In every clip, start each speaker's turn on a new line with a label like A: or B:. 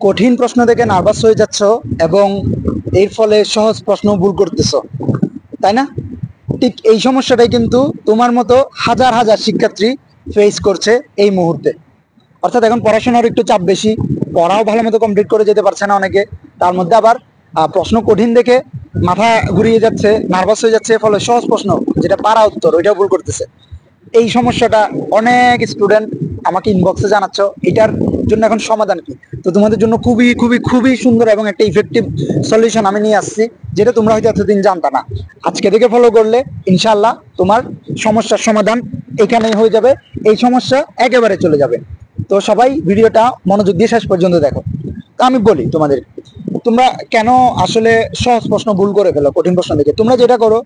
A: কঠিন প্রশ্ন দেখে নার্ভাস হয়ে যাচ্ছ এবং এর ফলে সহজ প্রশ্ন ভুল করতেছো, তাই না? ঠিক এই সমস্যাটাই কিন্তু তোমার মতো হাজার হাজার শিক্ষার্থী ফেস করছে এই মুহূর্তে। অর্থাৎ এখন পড়াশোনার একটু চাপ বেশি, পড়াও ভালো মতো কমপ্লিট করে যেতে পারছে না অনেকে, তার মধ্যে আবার প্রশ্ন কঠিন দেখে মাথা ঘুরিয়ে যাচ্ছে, নার্ভাস হয়ে যাচ্ছে, ফলে সহজ প্রশ্ন যেটা পারা উত্তর ওইটাও ভুল করতেছে। এই সমস্যাটা অনেক স্টুডেন্ট আমাকে ইনবক্সে জানাচ্ছ, এটার জন্য এখন সমাধান কি? তো তোমাদের জন্য খুবই খুবই খুবই সুন্দর এবং একটা ইফেক্টিভ সলিউশন আমি নিয়ে আসছি, যেটা তোমরা হয়তো এতদিন জানতা না। আজকে থেকে ফলো করলে ইনশাল্লাহ তোমার সমস্যার সমাধান এখানেই হয়ে যাবে, এই সমস্যা একেবারে চলে যাবে। তো সবাই ভিডিওটা মনোযোগ দিয়ে শেষ পর্যন্ত দেখো। তো আমি বলি তোমাদের, তোমরা কেন আসলে সহজ প্রশ্ন ভুল করে ফেলো কঠিন প্রশ্ন দেখে। তোমরা যেটা করো,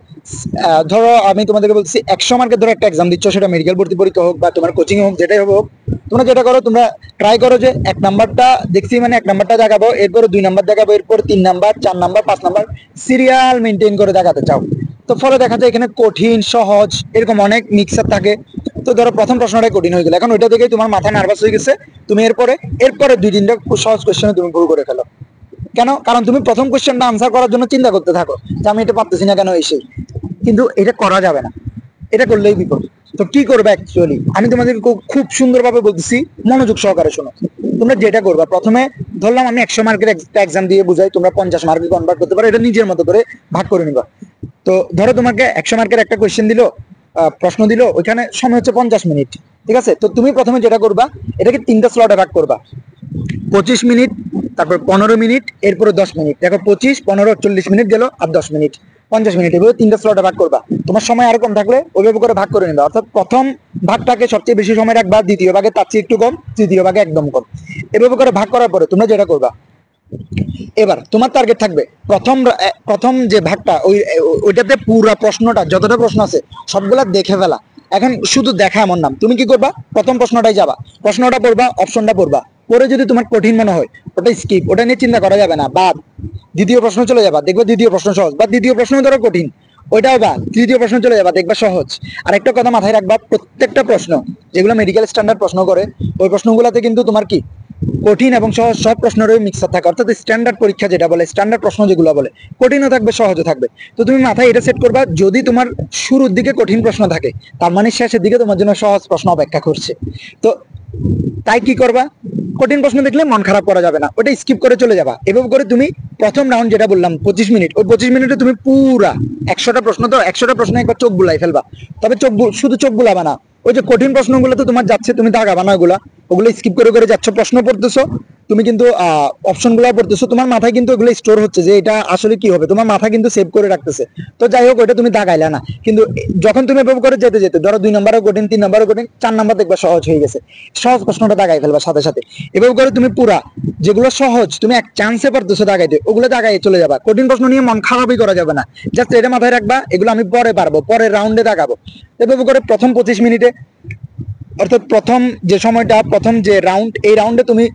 A: ধরো আমি তোমাদেরকে বলছি 100 মার্কের ধরো একটা এক্সাম দিচ্ছ, সেটা মেডিকেল ভর্তি পরীক্ষা হোক বা তোমার কোচিং হোক, যেটাই হোক, তোমরা যেটা করো, তোমরা ট্রাই করো যে 1 নাম্বারটা দেখছি মানে 1 নাম্বারটা দেখাবো, এরপর 2 নাম্বার দেখাবো, এরপর 3 number, 4 number, 5 number serial maintain করে দেখাতে চাও। তো ফলে দেখা যায় এখানে কঠিন সহজ এরকম অনেক মিক্সার থাকে। তো ধরো প্রথম প্রশ্নটাই কঠিন হয়ে গেল, এখন ওইটা দেখেই তোমার মাথা নার্ভাস হয়ে গেছে, তুমি এরপরে 2-3টা সহজ কোশ্চেনে তুমি ভুল করে ফেলো। কেন? কারণ তুমি প্রথম কোশ্চেনটা আনসার করার জন্য চিন্তা করতে থাকো যে আমি এটা পারতেছি না কেন এসে, কিন্তু এটা করা যাবে না, এটা করলেই বিপদ। তো কি করবে অ্যাকচুয়ালি আমি তোমাদের খুব সুন্দরভাবে বলতেছি, মনোযোগ সহকারে শোনো। তোমরা যেটা করবা, প্রথমে ধরলাম আমি 100 মার্কের একটা এক্সাম দিয়ে বুঝাই, তোমরা 50 মার্কে কনভার্ট করতে পারো, এটা নিজের মতো করে ভাগ করে নিবা। তো ধরো তোমাকে 100 মার্কের একটা কোশ্চেন দিল, প্রশ্ন দিল, ওইখানে সময় হচ্ছে 50 মিনিট, ঠিক আছে? তো তুমি প্রথমে যেটা করবা, এটাকে 3টা স্লটে ভাগ করবা, 25 মিনিট, তারপর 15 মিনিট, এরপরে 10 মিনিট। দেখো 25, 15, 40 মিনিট গেল, আর 10 মিনিট, 50 মিনিট, এভাবে 3টা স্লটে ভাগ করবা। তোমার সময় আরো কম থাকলে ওইভাবে করে ভাগ করে নিবা। অর্থাৎ প্রথম ভাগটাকে সবচেয়ে বেশি সময় রাখবা, দ্বিতীয় ভাগে তার চেয়ে একটু কম, তৃতীয় ভাগে একদম কম। এভাবে করে ভাগ করার পরে তোমরা যেটা করবা, এবার তোমার টার্গেট থাকবে প্রথম যে ভাগটা, ওইটাতে পুরো প্রশ্নটা যতটা প্রশ্ন আছে সবগুলা দেখে ফেলা। এখন শুধু দেখা এমন নাম, তুমি কি করবা, প্রথম প্রশ্নটাই যাবা, প্রশ্নটা পড়বা, অপশনটা পড়বা, পরে যদি তোমার কঠিন মনে হয় ওটা স্কিপ, ওটা নিয়ে চিন্তা করা যাবে না, বা দ্বিতীয় প্রশ্ন চলে যাবা, দেখবো দ্বিতীয় প্রশ্ন সহজ, বা দ্বিতীয় প্রশ্ন ধরো কঠিন, ওইটাও বা তৃতীয় প্রশ্ন চলে যাবা, দেখবা সহজ। আর একটা কথা মাথায় রাখবা, প্রত্যেকটা প্রশ্ন যেগুলো মেডিকেল স্ট্যান্ডার্ড প্রশ্ন করে, ওই প্রশ্নগুলোতে কিন্তু তোমার কি কঠিন এবং সহজ সব প্রশ্নেরই মিক্সার থাকে। অর্থাৎ স্ট্যান্ডার্ড পরীক্ষা যেটা বলে, স্ট্যান্ডার্ড প্রশ্ন যেগুলো বলে, কঠিনও থাকবে সহজও থাকবে। তো তুমি মাথায় এটা সেট করবা, যদি তোমার শুরুর দিকে কঠিন প্রশ্ন থাকে, তার মানে শেষের দিকে তোমার জন্য সহজ প্রশ্ন অপেক্ষা করছে। তো তাই কি করবা, কঠিন প্রশ্ন দেখলে মন খারাপ করা যাবে না, ওটা স্কিপ করে চলে যাবা। এভাবে করে তুমি প্রথম রাউন্ড যেটা বললাম 25 মিনিট, ওই 25 মিনিটে তুমি পুরা 100টা প্রশ্ন, তো 100টা প্রশ্ন একবার চোখ বুলাই ফেলবা। তবে শুধু চোখ বুলাবা না, ওই যে কঠিন প্রশ্নগুলো তো তোমার যাচ্ছে, তুমি দাগাবা না, ওগুলো স্কিপ করে করে যাচ্ছ, প্রশ্ন পড়তেছো তুমি, কিন্তু অপশন গুলো পড়তেছো, তোমার মাথায় কিন্তু ওগুলো স্টোর হচ্ছে যে এটা আসলে কি হবে, তোমার মাথা কিন্তু সেভ করে রাখতেছে। তো যাই হোক, ওইটা তুমি দাগাইলা না, কিন্তু যখন তুমি এভাবে করে যেতে যেতে ধরো 2 নম্বরও কঠিন, 3 নম্বরও কঠিন, 4 নম্বর দেখবা সহজ হয়ে গেছে, সহজ প্রশ্নটা দাগাই ফেলবা সাথে সাথে। এভাবে করে তুমি পুরা যেগুলো সহজ তুমি এক চান্সে পারতেছো দাগাইতে, ওগুলো দাগাই চলে যাবা। কঠিন প্রশ্ন নিয়ে মন খারাপই করা যাবে না, জাস্ট এটা মাথায় রাখবা, এগুলো আমি পরে পারবো, পরের রাউন্ডে দাগাবো। এভাবে করে প্রথম 25 মিনিটে, অর্থাৎ প্রথম যে সময়টা, প্রথম যে রাউন্ড, এই রাউন্ডে তুমি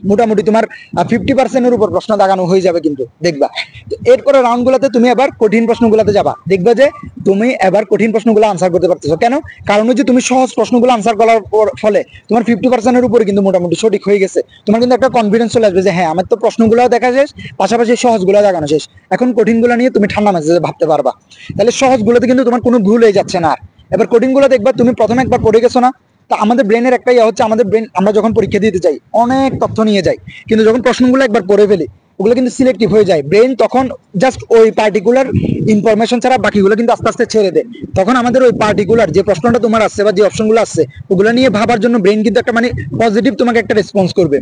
A: মোটামুটি তোমার 50%-এর উপর প্রশ্ন দাগানো হয়ে যাবে কিন্তু দেখবা। তো এরপরে রাউন্ড গুলাতে তুমি আবার কঠিন প্রশ্নগুলোতে যাবা, দেখবা যে তুমি এবার কঠিন প্রশ্নগুলো আনসার করতে পারতেছো। কেন? কারণ হচ্ছে তুমি সহজ প্রশ্নগুলো আনসার করার ফলে তোমার 50%-এর উপরে কিন্তু মোটামুটি সঠিক হয়ে গেছে। তোমার কিন্তু একটা কনফিডেন্স চলে আসবে যে হ্যাঁ, আমার তো প্রশ্নগুলো দেখা শেষ, পাশাপাশি সহজগুলো দেখানো শেষ, এখন কঠিনগুলো নিয়ে তুমি ঠান্ডা মেজাজে ভাবতে পারবা। তাহলে সহজগুলোতে কিন্তু তোমার কোনো ভুল হয়ে যাচ্ছে না। আর এবার কঠিনগুলো দেখবা, তুমি প্রথমে একবার পড়ে গেছো না, তা আমাদের ব্রেনের একটা ইয়ে হচ্ছে, আমাদের ব্রেন আমরা যখন পরীক্ষা দিতে যাই অনেক তথ্য নিয়ে যাই, কিন্তু যখন প্রশ্নগুলো একবার পড়ে ফেলি ওগুলো কিন্তু সিলেক্টিভ হয়ে যায়, ব্রেন তখন জাস্ট ওই পার্টিকুলার ইনফরমেশন ছাড়া বাকিগুলো কিন্তু আস্তে আস্তে ছেড়ে দেয়। তখন আমাদের ওই পার্টিকুলার যে প্রশ্নটা তোমার আসছে বা যে অপশনগুলো আসছে ওগুলো নিয়ে ভাবার জন্য ব্রেন কিন্তু একটা মানে পজিটিভ তোমাকে একটা রেসপন্স করবে,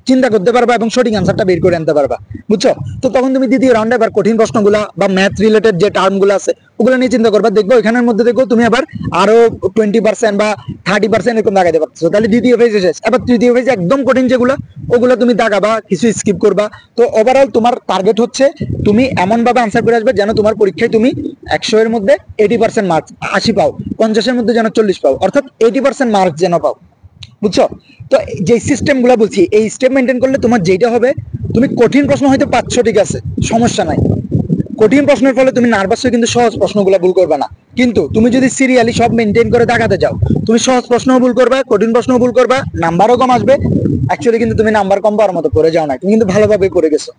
A: চিন্তা করতে পারবা এবং সঠিক আনসারটা বের করে আনতে পারবা, বুঝছো? তো তখন তুমি দ্বিতীয় রাউন্ডে আবার কঠিন প্রশ্নগুলা বা ম্যাথ রিলেটেড যে টার্মগুলো আছে ওগুলো নিয়ে চিন্তা করবা, দেখবো এখানের মধ্যে দেখবো তুমি আবার আরো 20% বা 30% এরকম দাগাইতে পারছো। তাহলে দ্বিতীয় ফেজে শেষ। এবার তৃতীয় ফেজে একদম কঠিন যেগুলো, ওগুলো তুমি দাগাবা, কিছু স্কিপ করবা। তো ওভারঅল তোমার টার্গেট হচ্ছে তুমি এমন ভাবে আনসার করে আসবে যেন তোমার পরীক্ষায় তুমি 100-এর মধ্যে 80% মার্কস 80 পাও, 50-এর মধ্যে যেন 40 পাও, অর্থাৎ 80% মার্কস যেন পাও, বুঝছো? তো যে সিস্টেম গুলা বলছি, এই স্টেপ মেনটেন করলে তোমার যেটা হবে, তুমি কঠিন প্রশ্ন হয়তো পাচ্ছ, ঠিক আছে, সমস্যা নাই, কঠিন প্রশ্নের ফলে তুমি নার্ভাস হয়ে কিন্তু সহজ প্রশ্নগুলো ভুল করবে না। কিন্তু তুমি যদি সিরিয়ালি সব মেনটেন করে দেখাতে যাও, তুমি সহজ প্রশ্নও ভুল করবা, কঠিন প্রশ্নও ভুল করবা, নাম্বারও কম আসবে। অ্যাকচুয়ালি কিন্তু তুমি নাম্বার কম পাওয়ার মতো করে যাও না, তুমি কিন্তু ভালোভাবে করে গেছো,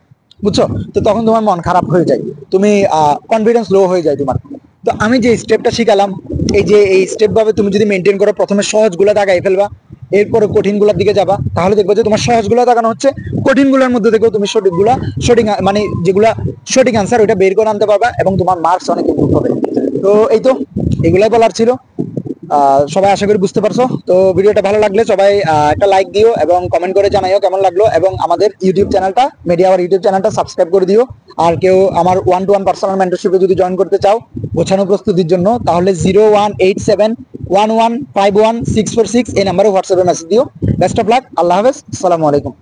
A: বুঝছো? তো তখন তোমার মন খারাপ হয়ে যায়, তুমি কনফিডেন্স লো হয়ে যায় তোমার। তো আমি যে স্টেপটা শিখালাম, এই যে এই স্টেপ ভাবে তুমি যদি মেনটেন করো, প্রথমে সহজগুলো দাগাই ফেলবা, এরপরে কঠিনগুলোর দিকে যাবা, তাহলে দেখবো যে তোমার সহজগুলো দাগানো হচ্ছে, কঠিনগুলোর মধ্যে দেখো তুমি সঠিক মানে যেগুলা সঠিক আনসার ওইটা বের করে আনতে পারবা, এবং তোমার মার্কস অনেক ইমপ্রুভ হবে। তো এই তো, এগুলাই বলার ছিল। সবাই আশা করি বুঝতে পারছো। তো ভিডিওটা ভালো লাগলে সবাই একটা লাইক দিও এবং কমেন্ট করে জানাইও কেমন লাগলো, এবং আমাদের ইউটিউব চ্যানেলটা, মিডিয়া আওয়ার ইউটিউব চ্যানেলটা সাবস্ক্রাইব করে দিও। আর কেউ আমার 1-to-1 পার্সোনাল মেন্টরশিপে যদি জয়েন করতে চাও গোছানো প্রস্তুতির জন্য, তাহলে 01871151 646 এই নাম্বারে হোয়াটসঅ্যাপে মেসেজ দিও। বেস্ট অফ লাক, আল্লাহ হাফেজ, আসসালামু আলাইকুম।